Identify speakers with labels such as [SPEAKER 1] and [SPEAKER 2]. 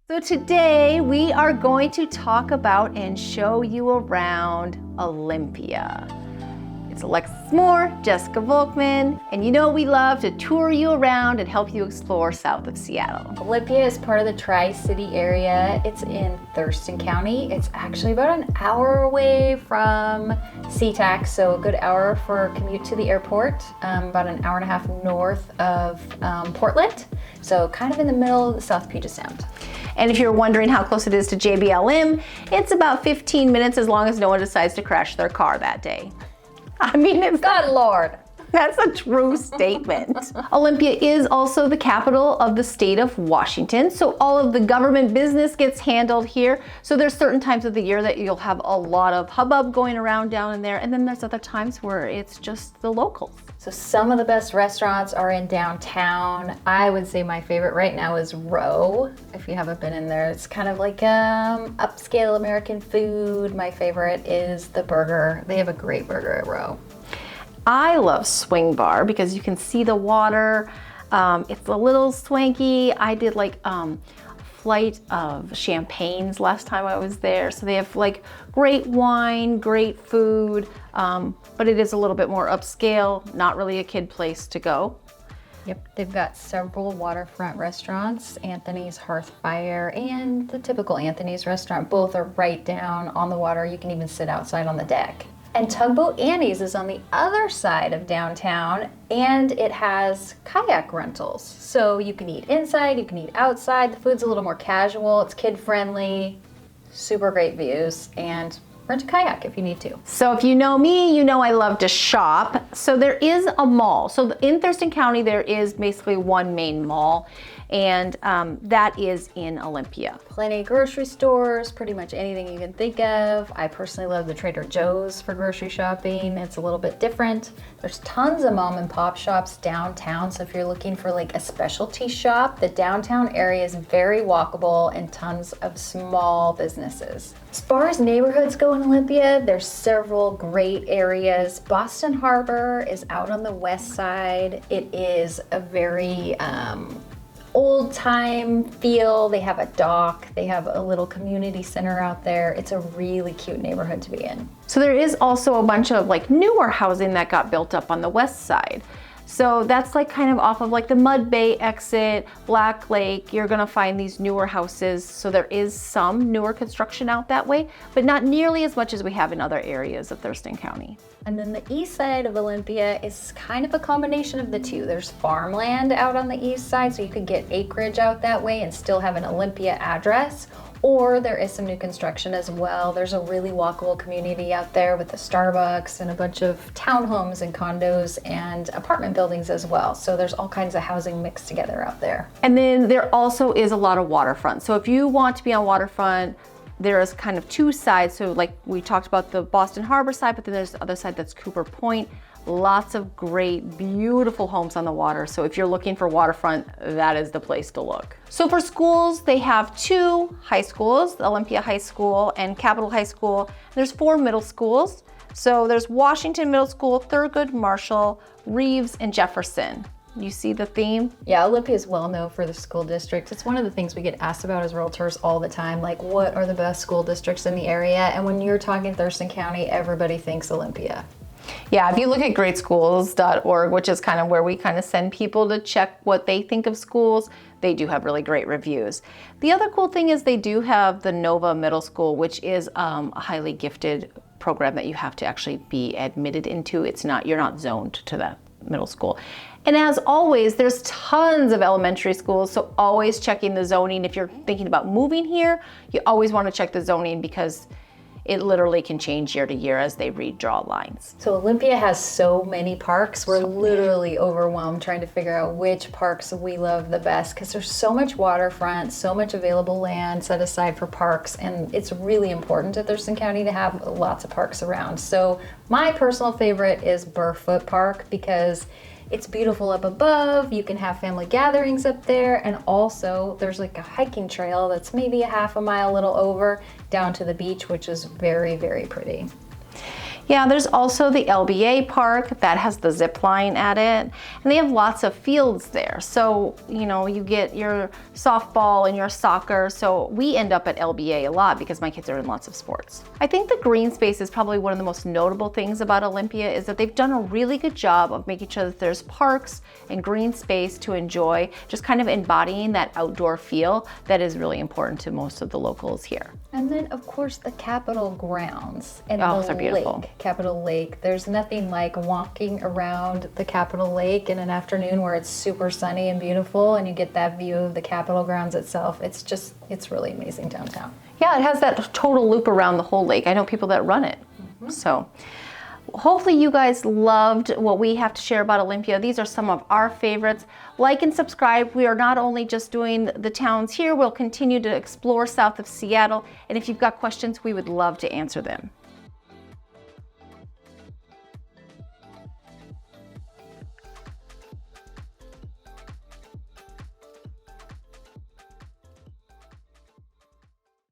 [SPEAKER 1] So today we are going to talk about and show you around Olympia. It's Alexis Moore, Jessica Volkman, and you know we love to tour you around and help you explore south of Seattle.
[SPEAKER 2] Olympia is part of the Tri-City area. It's in Thurston County. It's actually about an hour away from SeaTac, so a good hour for a commute to the airport, about an hour and a half north of Portland, so kind of in the middle of the South Puget Sound.
[SPEAKER 1] And if you're wondering how close it is to JBLM, it's about 15 minutes as long as no one decides to crash their car that day. I mean, it's
[SPEAKER 2] God Lord.
[SPEAKER 1] That's a true statement. Olympia is also the capital of the state of Washington, so all of the government business gets handled here. So there's certain times of the year that you'll have a lot of hubbub going around down in there, and then there's other times where it's just the locals.
[SPEAKER 2] So some of the best restaurants are in downtown. I would say my favorite right now is Row. If you haven't been in there, it's kind of like upscale American food. My favorite is the burger. They have a great burger at Row.
[SPEAKER 1] I love Swing Bar because you can see the water. It's a little swanky. I did like flight of champagnes last time I was there. So they have like great wine, great food, but it is a little bit more upscale, not really a kid place to go.
[SPEAKER 2] Yep, they've got several waterfront restaurants, Anthony's Hearth Fire and the typical Anthony's restaurant. Both are right down on the water. You can even sit outside on the deck. And Tugboat Annie's is on the other side of downtown, and it has kayak rentals. So you can eat inside, you can eat outside. The food's a little more casual, it's kid-friendly, super great views, and rent a kayak if you need to.
[SPEAKER 1] So if you know me, you know I love to shop. So there is a mall. So in Thurston County, there is basically one main mall, and that is in Olympia.
[SPEAKER 2] Plenty of grocery stores, pretty much anything you can think of. I personally love the Trader Joe's for grocery shopping. It's a little bit different. There's tons of mom and pop shops downtown, so if you're looking for like a specialty shop, the downtown area is very walkable and tons of small businesses. As far as neighborhoods go in Olympia, there's several great areas. Boston Harbor is out on the west side. It is a very old time feel. They have a dock, they have a little community center out there. It's a really cute neighborhood to be in.
[SPEAKER 1] So there is also a bunch of like newer housing that got built up on the west side. So that's like kind of off of like the Mud Bay exit, Black Lake. You're gonna find these newer houses. So there is some newer construction out that way, but not nearly as much as we have in other areas of Thurston County.
[SPEAKER 2] And then the east side of Olympia is kind of a combination of the two. There's farmland out on the east side, so you could get acreage out that way and still have an Olympia address. Or there is some new construction as well. There's a really walkable community out there with a Starbucks and a bunch of townhomes and condos and apartment buildings as well. So there's all kinds of housing mixed together out there.
[SPEAKER 1] And then there also is a lot of waterfront. So if you want to be on waterfront, there is kind of two sides. So like we talked about the Boston Harbor side, but then there's the other side that's Cooper Point. Lots of great, beautiful homes on the water. So if you're looking for waterfront, that is the place to look. So for schools, they have two high schools, Olympia High School and Capitol High School. There's 4 middle schools. So there's Washington Middle School, Thurgood Marshall, Reeves, and Jefferson. You see the theme?
[SPEAKER 2] Yeah, Olympia is well known for the school districts. It's one of the things we get asked about as realtors all the time, like what are the best school districts in the area? And when you're talking Thurston County, everybody thinks Olympia.
[SPEAKER 1] Yeah, if you look at greatschools.org, which is kind of where we kind of send people to check what they think of schools, they do have really great reviews. The other cool thing is they do have the Nova Middle School, which is a highly gifted program that you have to actually be admitted into. You're not zoned to that middle school. And as always, there's tons of elementary schools, so always checking the zoning. If you're thinking about moving here, you always want to check the zoning because it literally can change year to year as they redraw lines.
[SPEAKER 2] So Olympia has so many parks. We're literally overwhelmed trying to figure out which parks we love the best because there's so much waterfront, so much available land set aside for parks, and it's really important to Thurston County to have lots of parks around. So my personal favorite is Burfoot Park because it's beautiful up above. You can have family gatherings up there, and also there's like a hiking trail that's maybe a half a mile, a little over, down to the beach, which is very, very pretty.
[SPEAKER 1] Yeah, there's also the LBA park that has the zip line at it, and they have lots of fields there. So, you know, you get your softball and your soccer. So we end up at LBA a lot because my kids are in lots of sports. I think the green space is probably one of the most notable things about Olympia is that they've done a really good job of making sure that there's parks and green space to enjoy, just kind of embodying that outdoor feel that is really important to most of the locals here.
[SPEAKER 2] And then, of course, the Capitol grounds and
[SPEAKER 1] Oh,
[SPEAKER 2] the
[SPEAKER 1] they're beautiful.
[SPEAKER 2] lake, Capitol Lake. There's nothing like walking around the Capitol Lake in an afternoon where it's super sunny and beautiful and you get that view of the Capitol grounds itself. It's really amazing downtown.
[SPEAKER 1] Yeah, it has that total loop around the whole lake. I know people that run it. So hopefully you guys loved what we have to share about Olympia. These are some of our favorites. Like and subscribe. We are not only just doing the towns here, we'll continue to explore south of Seattle. And if you've got questions, we would love to answer them.